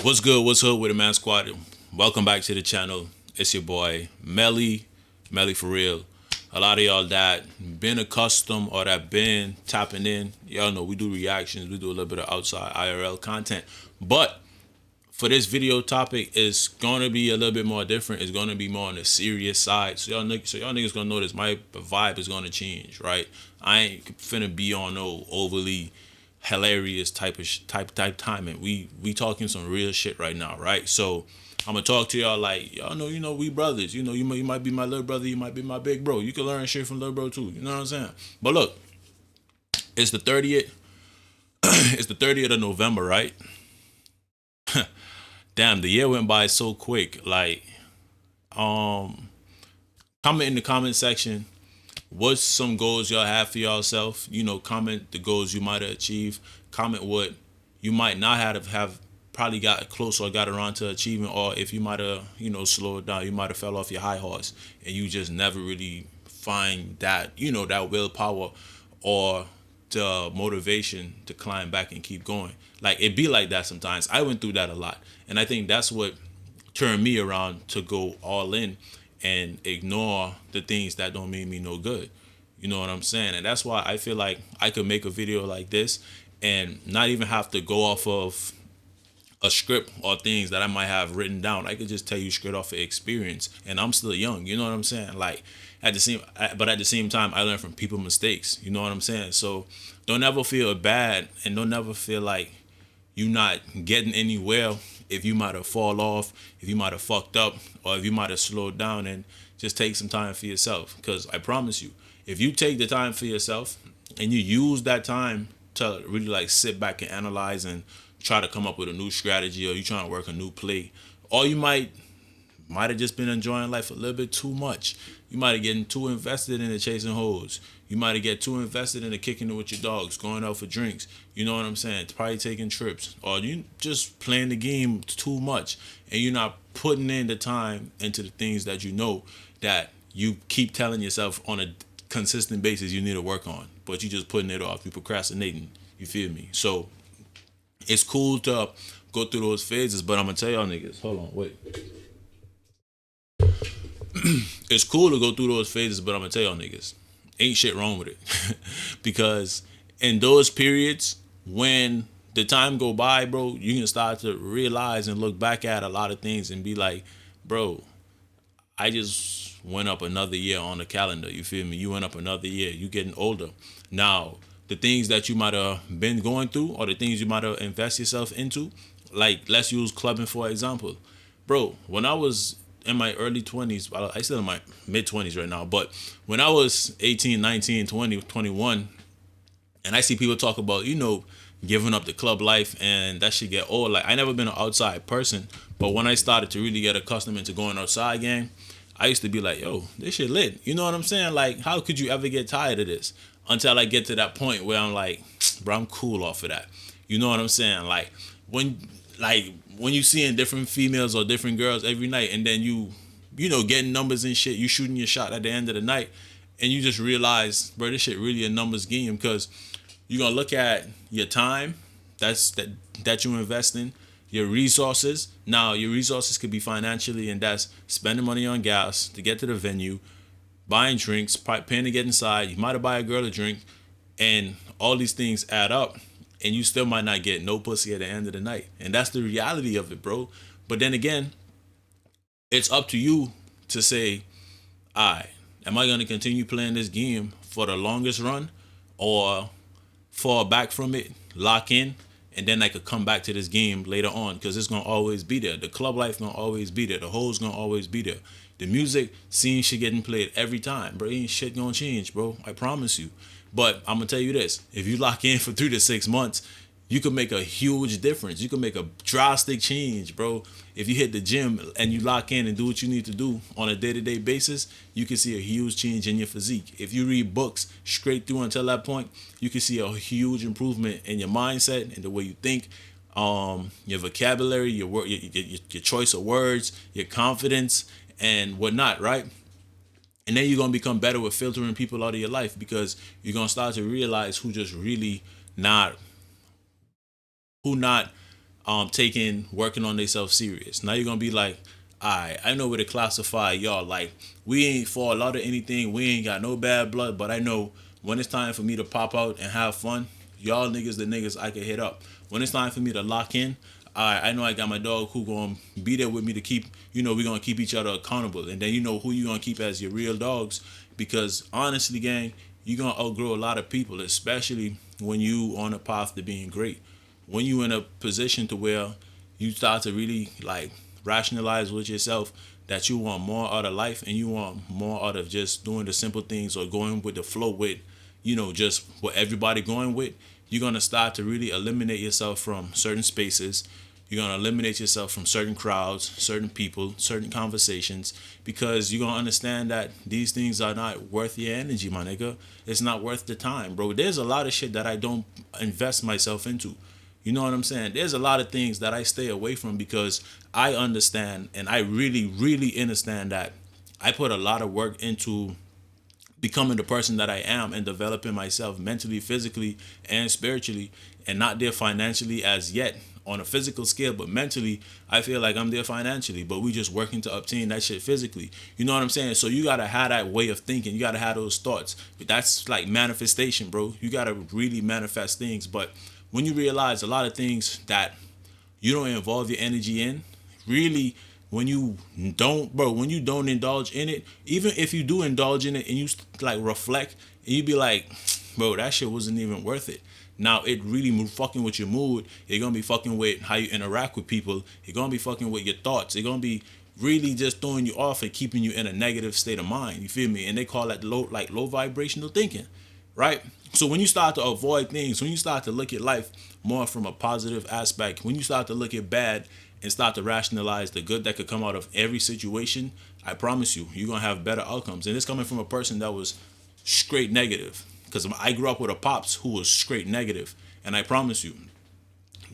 What's good? What's up with the Man Squad? Welcome back to the channel. It's your boy Melly for real. A lot of y'all that been accustomed or that been tapping in, y'all know we do reactions, we do a little bit of outside IRL content. But for this video topic, it's gonna be a little bit more different. It's gonna be more on the serious side. So y'all niggas gonna notice my vibe is gonna change, right? I ain't finna be on no overly hilarious type of type timing. We talking some real shit right now, right? So I'm gonna talk to y'all like y'all know, we brothers. You might be my little brother, you might be my big bro. You can learn shit from little bro too. You know what I'm saying? But look, it's the 30th. It's the 30th of November, right? Damn, the year went by so quick. Like, um, comment in the comment section. What's some goals y'all have for yourself? Comment the goals you might have achieved. Comment what you might not have probably got close or got around to achieving, or if you might have slowed down, you might have fell off your high horse and you just never really find that that willpower or the motivation to climb back and keep going. Like it be like that sometimes. I went through that a lot, and I think that's what turned me around to go all in and ignore the things that don't mean me no good. You know what I'm saying? And that's why I feel like I could make a video like this and not even have to go off of a script or things that I might have written down. I could just tell you straight off of experience, and I'm still young. You know what I'm saying? Like but at the same time, I learn from people mistakes. You know what I'm saying? So don't ever feel bad, and don't ever feel like you not getting anywhere if you might have fall off, if you might have fucked up, or if you might have slowed down, and just take some time for yourself. Because I promise you, if you take the time for yourself and you use that time to really like sit back and analyze and try to come up with a new strategy, or you trying to work a new play, or you might have just been enjoying life a little bit too much. You might have getting too invested in the chasing hoes. You might have get too invested in the kicking it with your dogs, going out for drinks. You know what I'm saying? Probably taking trips, or you just playing the game too much, and you're not putting in the time into the things that you know that you keep telling yourself on a consistent basis you need to work on, but you just putting it off. You procrastinating. You feel me? So it's cool to go through those phases, but I'm gonna tell y'all niggas. Hold on, wait. It's cool to go through those phases, but I'm gonna tell y'all niggas, ain't shit wrong with it. Because in those periods when the time go by, bro, you can start to realize and look back at a lot of things and be like, bro, I just went up another year on the calendar. You feel me? You went up another year. You getting older. Now, the things that you might have been going through, or the things you might have invest yourself into, like let's use clubbing for example. Bro, when I was in my early 20s, I still in my mid 20s right now, but when I was 18, 19, 20, 21, and I see people talk about, giving up the club life and that shit get old. Like I never been an outside person, but when I started to really get accustomed into going outside gang, I used to be like, yo, this shit lit. You know what I'm saying? Like, how could you ever get tired of this? Until I get to that point where I'm like, bro, I'm cool off of that. You know what I'm saying? When when you seeing different females or different girls every night, and then getting numbers and shit, you shooting your shot at the end of the night, and you just realize, bro, this shit really a numbers game. Because you're gonna look at your time that you invest in, your resources. Now your resources could be financially, and that's spending money on gas to get to the venue, buying drinks, paying to get inside. You might have buy a girl a drink, and all these things add up, and you still might not get no pussy at the end of the night. And that's the reality of it, bro. But then again, it's up to you to say, all right, am I gonna continue playing this game for the longest run, or fall back from it, lock in, and then I could come back to this game later on, because it's gonna always be there. The club life gonna always be there. The hoes gonna always be there. The music scene shit getting played every time, bro. Ain't shit gonna change, bro. I promise you. But I'm gonna tell you this: if you lock in for 3 to 6 months, you could make a huge difference. You can make a drastic change, bro. If you hit the gym and you lock in and do what you need to do on a day-to-day basis, you can see a huge change in your physique. If you read books straight through until that point, you can see a huge improvement in your mindset and the way you think, your vocabulary, your choice of words, your confidence, and whatnot, right? And then you're gonna become better with filtering people out of your life, because you're gonna start to realize who just really not who not taking working on themselves serious. Now you're gonna be like, alright, I know where to classify y'all. Like, we ain't for a lot of anything, we ain't got no bad blood, but I know when it's time for me to pop out and have fun, y'all niggas the niggas I can hit up. When it's time for me to lock in, I know I got my dog who gonna be there with me to keep, we gonna keep each other accountable. And then you know who you gonna keep as your real dogs. Because honestly, gang, you gonna outgrow a lot of people, especially when you on a path to being great. When you in a position to where you start to really like rationalize with yourself that you want more out of life and you want more out of just doing the simple things or going with the flow with, just what everybody going with, you're gonna start to really eliminate yourself from certain spaces. You're gonna eliminate yourself from certain crowds, certain people, certain conversations, because you're gonna understand that these things are not worth your energy, my nigga. It's not worth the time, bro. There's a lot of shit that I don't invest myself into. You know what I'm saying? There's a lot of things that I stay away from because I understand and I really, really understand that I put a lot of work into becoming the person that I am and developing myself mentally, physically, and spiritually, and not there financially as yet on a physical scale, but mentally, I feel like I'm there financially, but we just working to obtain that shit physically. You know what I'm saying? So you gotta have that way of thinking. You gotta have those thoughts. But that's like manifestation, bro. You gotta really manifest things. But when you realize a lot of things that you don't involve your energy in, really, when you don't indulge in it, even if you do indulge in it and you like reflect and you be like, bro, that shit wasn't even worth it. Now it really fucking with your mood. It's gonna be fucking with how you interact with people. It's gonna be fucking with your thoughts. It's gonna be really just throwing you off and keeping you in a negative state of mind. You feel me? And they call that low vibrational thinking, right? So when you start to avoid things, when you start to look at life more from a positive aspect, when you start to look at bad and start to rationalize the good that could come out of every situation, I promise you, you're gonna have better outcomes. And it's coming from a person that was straight negative. Because I grew up with a pops who was straight negative. And I promise you,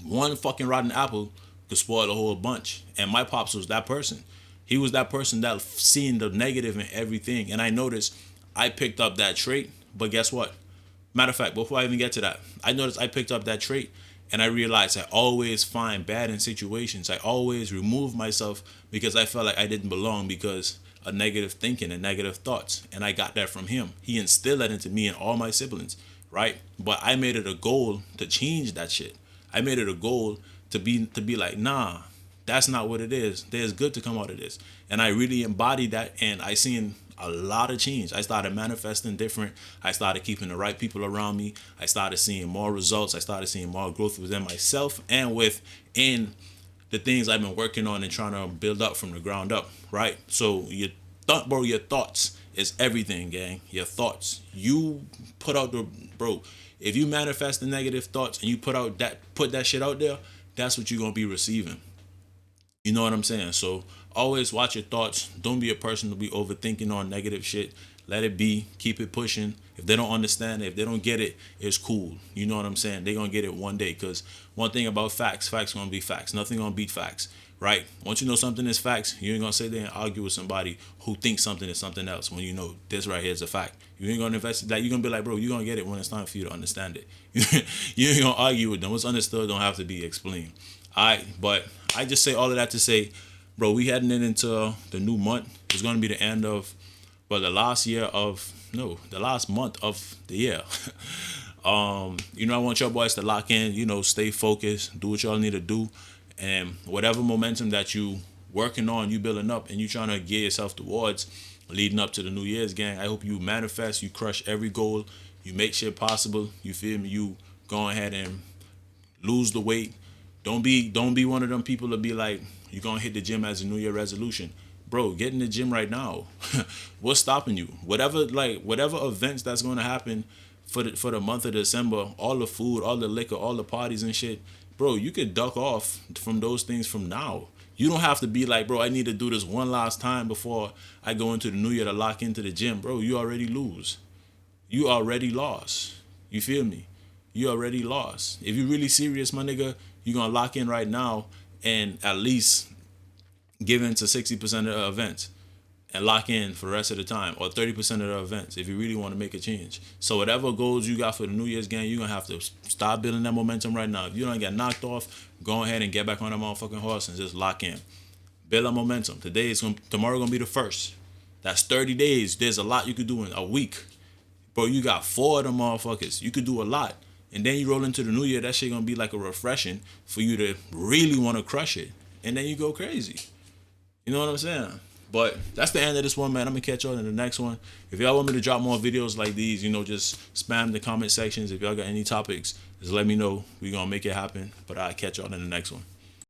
one fucking rotten apple could spoil a whole bunch. And my pops was that person. He was that person that seen the negative in everything. And I noticed I picked up that trait. But guess what? Matter of fact, before I even get to that, I noticed I picked up that trait and I realized I always find bad in situations. I always remove myself because I felt like I didn't belong because of negative thinking and negative thoughts. And I got that from him. He instilled that into me and all my siblings, right? But I made it a goal to change that shit. I made it a goal to be like, nah, that's not what it is. There's good to come out of this. And I really embodied that and I seen a lot of change. I started manifesting different. I started keeping the right people around me. I started seeing more results. I started seeing more growth within myself and within the things I've been working on and trying to build up from the ground up, right? So your thoughts is everything, gang. Your thoughts. You put out bro, if you manifest the negative thoughts and you put that shit out there, that's what you're gonna be receiving. You know what I'm saying? So always watch your thoughts. Don't be a person to be overthinking on negative shit. Let it be. Keep it pushing. If they don't understand it, if they don't get it, it's cool. You know what I'm saying? They're going to get it one day. Because one thing about facts going to be facts. Nothing going to beat facts. Right? Once you know something is facts, you ain't going to sit there and argue with somebody who thinks something is something else when you know this right here is a fact. You ain't going to invest that. You're going to be like, bro, you're going to get it when it's time for you to understand it. You ain't going to argue with them. What's understood don't have to be explained. All right? But I just say all of that to say, bro, we heading into the new month. It's going to be the end of, well, the last month of the year. I want your boys to lock in, stay focused, do what y'all need to do. And whatever momentum that you working on, you building up, and you trying to gear yourself towards leading up to the New Year's, gang. I hope you manifest, you crush every goal, you make shit possible. You feel me? You go ahead and lose the weight. Don't be one of them people to be like, you're gonna hit the gym as a New Year resolution. Bro, get in the gym right now. What's stopping you? Whatever events that's gonna happen for the month of December, all the food, all the liquor, all the parties and shit, bro, you could duck off from those things from now. You don't have to be like, bro, I need to do this one last time before I go into the new year to lock into the gym. Bro, you already lose. You already lost. You feel me? You already lost. If you're really serious, my nigga, you're gonna lock in right now and at least give in to 60% of the events. and lock in for the rest of the time, or 30% of the events if you really want to make a change. So whatever goals you got for the New Year's game, you're gonna have to start building that momentum right now. If you don't get knocked off, go ahead and get back on that motherfucking horse and just lock in. Build up momentum. Tomorrow gonna be the first. That's 30 days. There's a lot you could do in a week. Bro, you got 4 of them motherfuckers. You could do a lot. And then you roll into the new year, that shit gonna be like a refreshing for you to really want to crush it. And then you go crazy. You know what I'm saying? But that's the end of this one, man. I'm gonna catch y'all in the next one. If y'all want me to drop more videos like these, just spam the comment sections. If y'all got any topics, just let me know. We gonna make it happen. But I'll catch y'all in the next one.